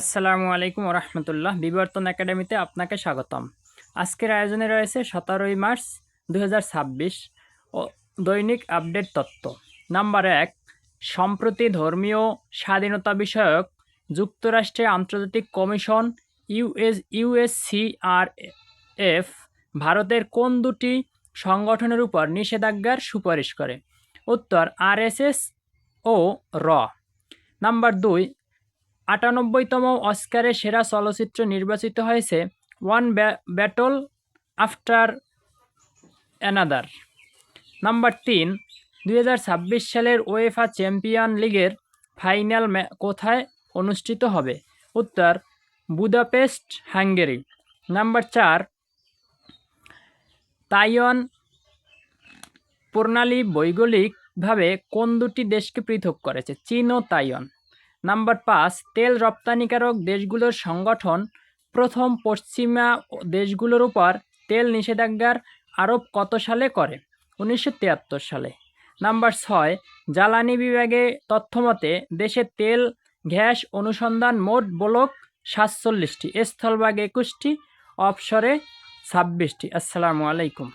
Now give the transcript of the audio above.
আসসালামু আলাইকুম রহমতুল্লাহ। বিবর্তন একাডেমিতে আপনাকে স্বাগতম। আজকের আয়োজনে রয়েছে 17ই মার্চ 2026 ও দৈনিক আপডেট তথ্য। নাম্বার 1, সম্প্রতি ধর্মীয় স্বাধীনতা বিষয়ক যুক্তরাষ্ট্রের আন্তর্জাতিক কমিশন ইউএসসিআরএফ ভারতের কোন দুটি সংগঠনের উপর নিষেধাজ্ঞার সুপারিশ করে? উত্তর আরএসএস ও র। নাম্বার 2, 98তম অস্কারে সেরা চলচ্চিত্র নির্বাচিত হয়েছে one battle after another. Number 3, 2026 সালের ওয়েফা চ্যাম্পিয়ন লিগের ফাইনাল কোথায় অনুষ্ঠিত হবে? উত্তর বুদাপেস্ট, হাঙ্গেরি। নাম্বার 4, তাইওয়ান প্রণালী ভৌগোলিকভাবে কোন দুটি দেশকে পৃথক করেছে? চীন ও তাইওয়ান। নাম্বার 5, তেল রপ্তানিকারক দেশগুলোর সংগঠন প্রথম পশ্চিমা দেশগুলোর উপর তেল নিষেধাজ্ঞার আরোপ কত সালে করে? 1973 সালে। নাম্বার 6, জ্বালানি বিভাগে তথ্যমতে দেশে তেল গ্যাস অনুসন্ধান মোট ব্লক 47টি, স্থলভাগ 21টি, অফশোরে 26টি। আসসালামু আলাইকুম।